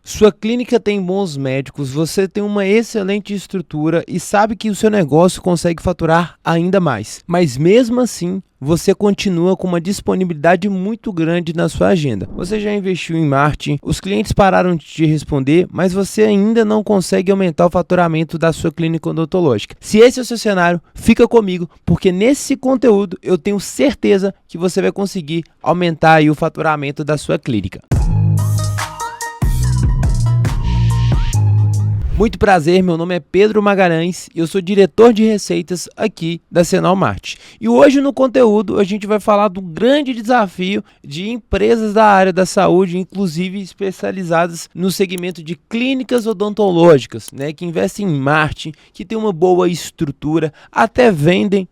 Sua clínica tem bons médicos, você tem uma excelente estrutura e sabe que o seu negócio consegue faturar ainda mais. Mas mesmo assim, você continua com uma disponibilidade muito grande na sua agenda. Você já investiu em marketing, os clientes pararam de te responder, mas você ainda não consegue aumentar o faturamento da sua clínica odontológica. Se esse é o seu cenário, fica comigo, porque nesse conteúdo eu tenho certeza que você vai conseguir aumentar aí o faturamento da sua clínica. Muito prazer, meu nome é Pedro Magalhães e eu sou diretor de receitas aqui da Senal Marketing. E hoje no conteúdo a gente vai falar do grande desafio de empresas da área da saúde, inclusive especializadas no segmento de clínicas odontológicas, que investem em marketing, que tem uma boa estrutura, até vendem,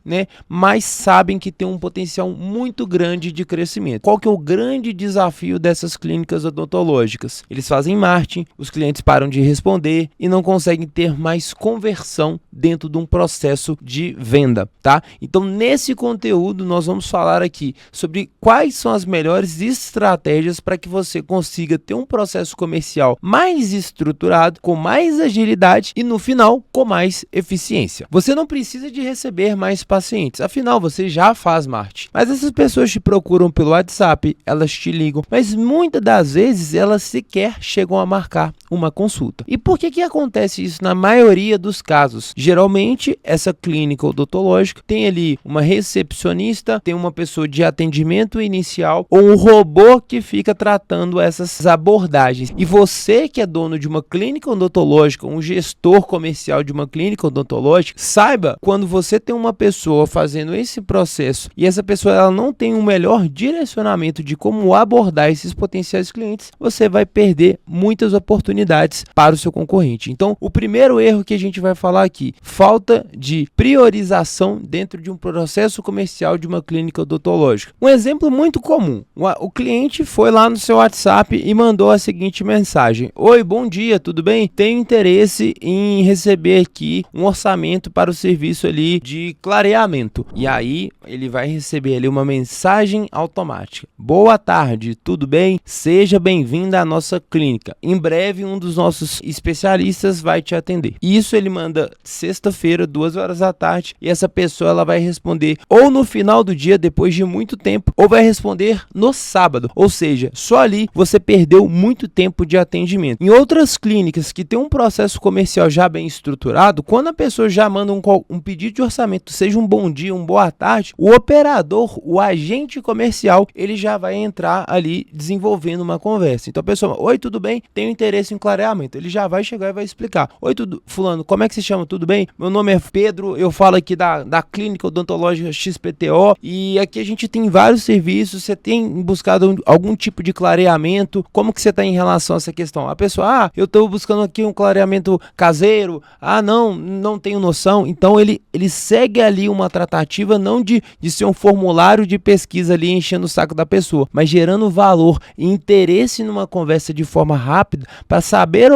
mas sabem que tem um potencial muito grande de crescimento. Qual que é o grande desafio dessas clínicas odontológicas? Eles fazem marketing, os clientes param de responder e não conseguem ter mais conversão dentro de um processo de venda, tá? Então, nesse conteúdo, nós vamos falar aqui sobre quais são as melhores estratégias para que você consiga ter um processo comercial mais estruturado, com mais agilidade e, no final, com mais eficiência. Você não precisa de receber mais pacientes, afinal, você já faz marketing. Mas essas pessoas te procuram pelo WhatsApp, elas te ligam, mas muitas das vezes elas sequer chegam a marcar uma consulta. E por que acontece isso na maioria dos casos? Geralmente, essa clínica odontológica tem ali uma recepcionista, tem uma pessoa de atendimento inicial ou um robô que fica tratando essas abordagens. E você que é dono de uma clínica odontológica, um gestor comercial de uma clínica odontológica, saiba, quando você tem uma pessoa fazendo esse processo e essa pessoa ela não tem um melhor direcionamento de como abordar esses potenciais clientes, você vai perder muitas oportunidades para o seu concorrente. Então, o primeiro erro que a gente vai falar aqui, falta de priorização dentro de um processo comercial de uma clínica odontológica. Um exemplo muito comum, o cliente foi lá no seu WhatsApp e mandou a seguinte mensagem: Oi, bom dia, tudo bem? Tenho interesse em receber aqui um orçamento para o serviço ali de clareamento. E aí, ele vai receber ali uma mensagem automática: Boa tarde, tudo bem? Seja bem-vindo à nossa clínica. Em breve, um dos nossos especialistas vai te atender. Isso ele manda sexta-feira, 2 horas da tarde, e essa pessoa ela vai responder ou no final do dia, depois de muito tempo, ou vai responder no sábado. Ou seja, só ali você perdeu muito tempo de atendimento. Em outras clínicas que tem um processo comercial já bem estruturado, quando a pessoa já manda um pedido de orçamento, seja um bom dia, um boa tarde, o operador, o agente comercial, ele já vai entrar ali desenvolvendo uma conversa. Então a pessoa: Oi, tudo bem? Tenho interesse em clareamento. Ele já vai chegar e vai explicar: Oi, fulano, como é que se chama? Tudo bem? Meu nome é Pedro, eu falo aqui da clínica odontológica XPTO e aqui a gente tem vários serviços. Você tem buscado algum tipo de clareamento? Como que você está em relação a essa questão? A pessoa: eu estou buscando aqui um clareamento caseiro. Não tenho noção. Então ele segue ali uma tratativa não de ser um formulário de pesquisa ali enchendo o saco da pessoa, mas gerando valor e interesse numa conversa de forma rápida para saber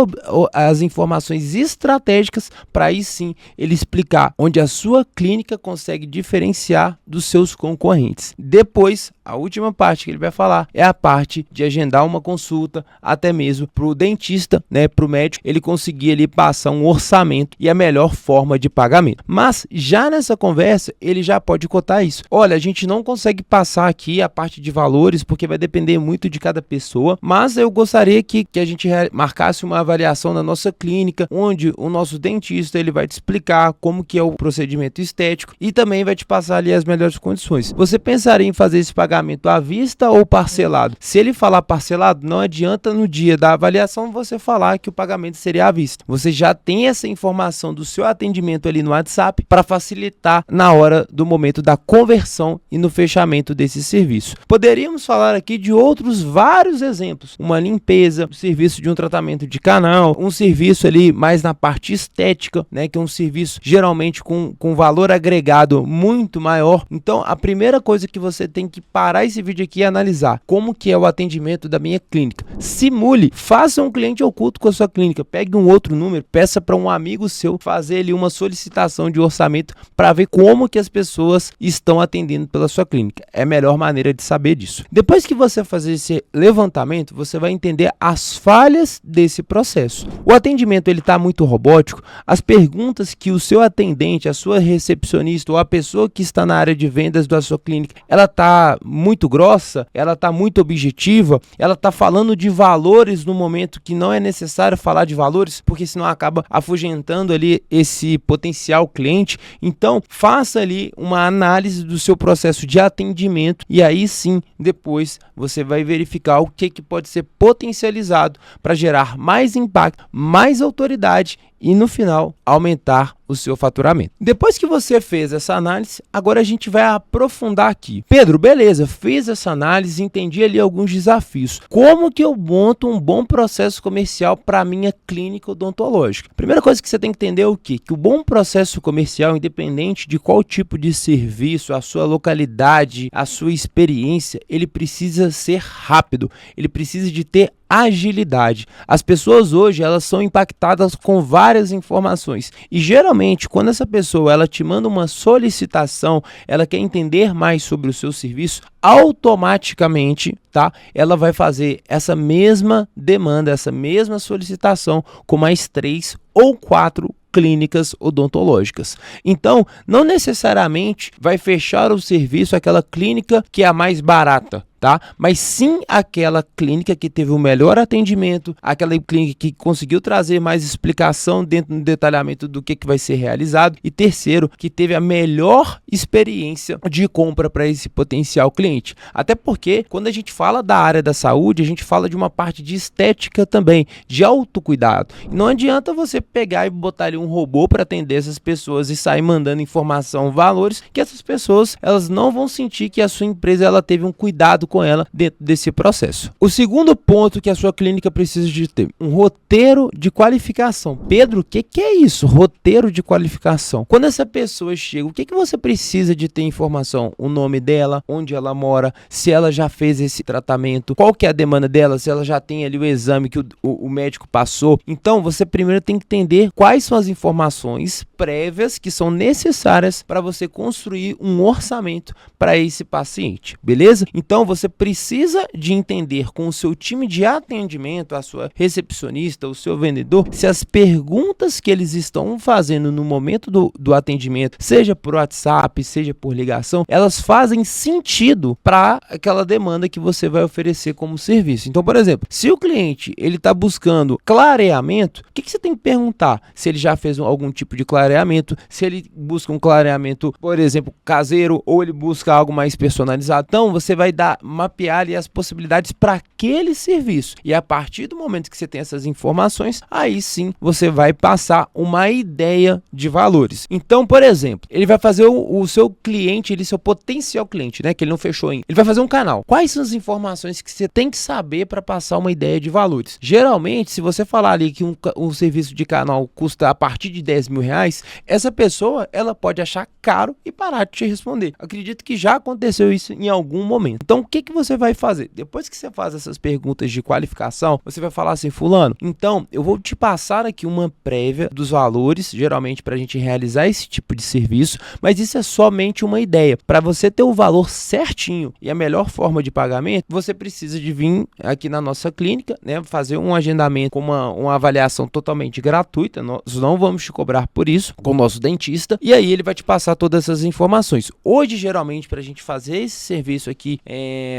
as informações estratégicas, para aí sim ele explicar onde a sua clínica consegue diferenciar dos seus concorrentes. Depois, a última parte que ele vai falar é a parte de agendar uma consulta, até mesmo para o dentista, para o médico, ele conseguir ali passar um orçamento e a melhor forma de pagamento. Mas já nessa conversa, ele já pode cotar isso. Olha, a gente não consegue passar aqui a parte de valores, porque vai depender muito de cada pessoa, mas eu gostaria que a gente marcasse uma avaliação na nossa clínica, onde o nosso dentista ele vai te explicar como que é o procedimento estético e também vai te passar ali as melhores condições. Você pensaria em fazer esse pagamento à vista ou parcelado? Se ele falar parcelado, não adianta no dia da avaliação você falar que o pagamento seria à vista. Você já tem essa informação do seu atendimento ali no WhatsApp para facilitar na hora do momento da conversão e no fechamento desse serviço. Poderíamos falar aqui de outros vários exemplos: uma limpeza, o serviço de um tratamento de canal, um serviço ali mais na parte estética, que é um serviço geralmente com valor agregado muito maior. Então a primeira coisa que você tem que parar esse vídeo aqui e analisar como que é o atendimento da minha clínica. Simule, faça um cliente oculto com a sua clínica, pegue um outro número, peça para um amigo seu fazer ali uma solicitação de orçamento para ver como que as pessoas estão atendendo pela sua clínica. É a melhor maneira de saber disso. Depois que você fazer esse levantamento, você vai entender as falhas desse processo. O atendimento ele está muito robótico, as perguntas que o seu atendente, a sua recepcionista ou a pessoa que está na área de vendas da sua clínica, ela está muito grossa, ela está muito objetiva, ela está falando de valores no momento que não é necessário falar de valores, porque senão acaba afugentando ali esse potencial cliente. Então, faça ali uma análise do seu processo de atendimento e aí sim, depois você vai verificar o que pode ser potencializado para gerar mais impacto, mais autoridade e no final aumentar o seu faturamento. Depois que você fez essa análise, agora a gente vai aprofundar aqui. Pedro, beleza, fiz essa análise, entendi ali alguns desafios. Como que eu monto um bom processo comercial para a minha clínica odontológica? Primeira coisa que você tem que entender é o quê? Que o bom processo comercial, independente de qual tipo de serviço, a sua localidade, a sua experiência, ele precisa ser rápido, ele precisa de ter agilidade. As pessoas hoje elas são impactadas com várias informações e geralmente quando essa pessoa ela te manda uma solicitação, ela quer entender mais sobre o seu serviço, automaticamente, tá? Ela vai fazer essa mesma demanda, essa mesma solicitação com mais 3 ou 4 clínicas odontológicas. Então, não necessariamente vai fechar o serviço aquela clínica que é a mais barata, tá? Mas sim aquela clínica que teve o melhor atendimento, aquela clínica que conseguiu trazer mais explicação dentro do detalhamento do que vai ser realizado e terceiro, que teve a melhor experiência de compra para esse potencial cliente. Até porque quando a gente fala da área da saúde, a gente fala de uma parte de estética também, de autocuidado. Não adianta você pegar e botar ali um robô para atender essas pessoas e sair mandando informação, valores, que essas pessoas elas não vão sentir que a sua empresa ela teve um cuidado com ela dentro desse processo. O segundo ponto que a sua clínica precisa de ter, um roteiro de qualificação. Pedro, o que é isso? Roteiro de qualificação. Quando essa pessoa chega, o que você precisa de ter informação? O nome dela, onde ela mora, se ela já fez esse tratamento, qual que é a demanda dela, se ela já tem ali o exame que o médico passou. Então, você primeiro tem que entender quais são as informações prévias que são necessárias para você construir um orçamento para esse paciente, beleza? Então, você precisa de entender com o seu time de atendimento, a sua recepcionista, o seu vendedor, se as perguntas que eles estão fazendo no momento do atendimento, seja por WhatsApp, seja por ligação, elas fazem sentido para aquela demanda que você vai oferecer como serviço. Então, por exemplo, se o cliente ele está buscando clareamento, o que você tem que perguntar? Se ele já fez algum tipo de clareamento, se ele busca um clareamento, por exemplo, caseiro, ou ele busca algo mais personalizado. Então, você vai mapear ali as possibilidades para aquele serviço. E a partir do momento que você tem essas informações, aí sim você vai passar uma ideia de valores. Então, por exemplo, ele vai fazer o seu cliente, seu potencial cliente, né, que ele não fechou ainda. Ele vai fazer um canal. Quais são as informações que você tem que saber para passar uma ideia de valores? Geralmente, se você falar ali que um serviço de canal custa a partir de R$10.000, essa pessoa ela pode achar caro e parar de te responder. Acredito que já aconteceu isso em algum momento. Então, o que você vai fazer? Depois que você faz essas perguntas de qualificação, você vai falar assim, fulano, então eu vou te passar aqui uma prévia dos valores, geralmente para a gente realizar esse tipo de serviço, mas isso é somente uma ideia. Para você ter o valor certinho e a melhor forma de pagamento, você precisa de vir aqui na nossa clínica, né, fazer um agendamento com uma avaliação totalmente gratuita, nós não vamos te cobrar por isso, com o nosso dentista, e aí ele vai te passar todas essas informações. Hoje, geralmente, para a gente fazer esse serviço aqui,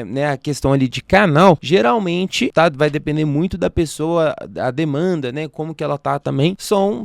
né, a questão ali de canal, geralmente, tá, vai depender muito da pessoa, a demanda, né, como que ela tá também, são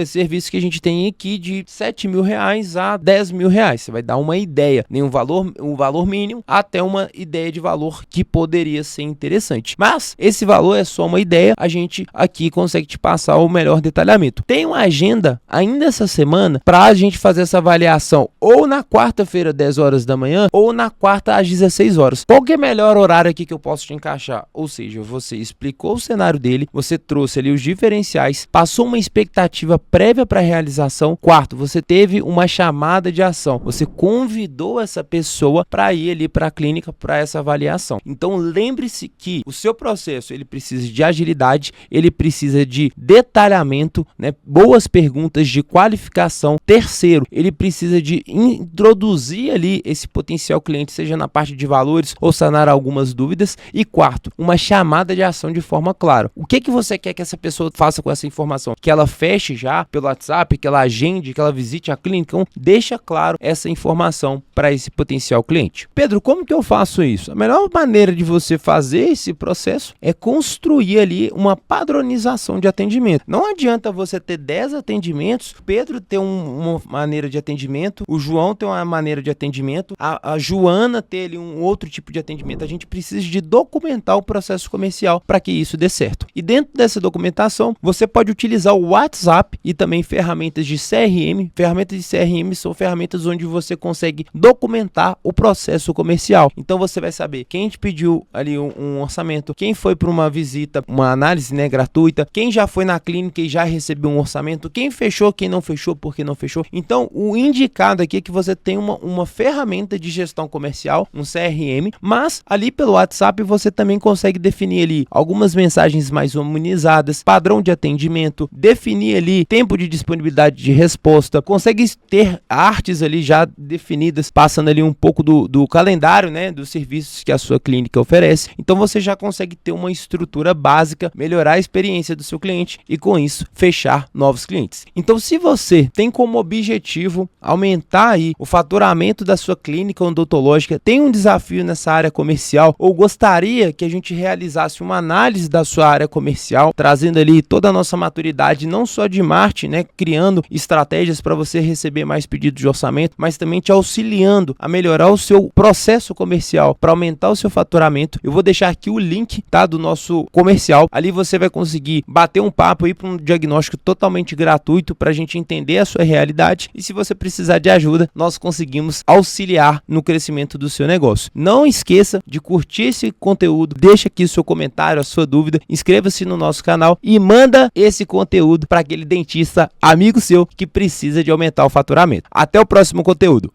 serviços que a gente tem aqui de R$7.000 a R$10.000, você vai dar uma ideia, né, um valor mínimo até uma ideia de valor que poderia ser interessante, mas esse valor é só uma ideia, a gente aqui consegue te passar o melhor detalhamento. Tem uma agenda ainda essa semana para a gente fazer essa avaliação ou na quarta-feira 10 horas da manhã ou na quarta às 16 horas. horas. Qual que é o melhor horário aqui que eu posso te encaixar? Ou seja, você explicou o cenário dele, você trouxe ali os diferenciais, passou uma expectativa prévia para a realização. Quarto, você teve uma chamada de ação, você convidou essa pessoa para ir ali para a clínica para essa avaliação. Então lembre-se que o seu processo ele precisa de agilidade, ele precisa de detalhamento, né? Boas perguntas de qualificação. Terceiro, ele precisa de introduzir ali esse potencial cliente, seja na parte de valores ou sanar algumas dúvidas. E quarto, uma chamada de ação de forma clara. O que você quer que essa pessoa faça com essa informação? Que ela feche já pelo WhatsApp, que ela agende, que ela visite a clínica? Então, deixa claro essa informação para esse potencial cliente. Pedro, como que eu faço isso? A melhor maneira de você fazer esse processo é construir ali uma padronização de atendimento. Não adianta você ter 10 atendimentos, Pedro ter uma maneira de atendimento, o João ter uma maneira de atendimento, a Joana ter ali um outro tipo de atendimento. A gente precisa de documentar o processo comercial para que isso dê certo. E dentro dessa documentação, você pode utilizar o WhatsApp e também ferramentas de CRM. Ferramentas de CRM são ferramentas onde você consegue documentar o processo comercial. Então você vai saber quem te pediu ali um orçamento, quem foi para uma visita, uma análise, né, gratuita, quem já foi na clínica e já recebeu um orçamento, quem fechou, quem não fechou, por que não fechou. Então o indicado aqui é que você tem uma ferramenta de gestão comercial, um CRM, mas ali pelo WhatsApp você também consegue definir ali algumas mensagens mais humanizadas, padrão de atendimento, definir ali tempo de disponibilidade de resposta, consegue ter artes ali já definidas, passando ali um pouco do calendário, né, dos serviços que a sua clínica oferece. Então você já consegue ter uma estrutura básica, melhorar a experiência do seu cliente e com isso fechar novos clientes. Então se você tem como objetivo aumentar aí o faturamento da sua clínica odontológica, tem um desafio nessa área comercial ou gostaria que a gente realizasse uma análise da sua área comercial, trazendo ali toda a nossa maturidade, não só de marketing, né, criando estratégias para você receber mais pedidos de orçamento, mas também te auxiliando a melhorar o seu processo comercial para aumentar o seu faturamento. Eu vou deixar aqui o link, tá, do nosso comercial. Ali você vai conseguir bater um papo aí para um diagnóstico totalmente gratuito para a gente entender a sua realidade e se você precisar de ajuda, nós conseguimos auxiliar no crescimento do seu negócio. Não esqueça de curtir esse conteúdo, deixa aqui o seu comentário, a sua dúvida, inscreva-se no nosso canal e manda esse conteúdo para aquele dentista amigo seu que precisa de aumentar o faturamento. Até o próximo conteúdo.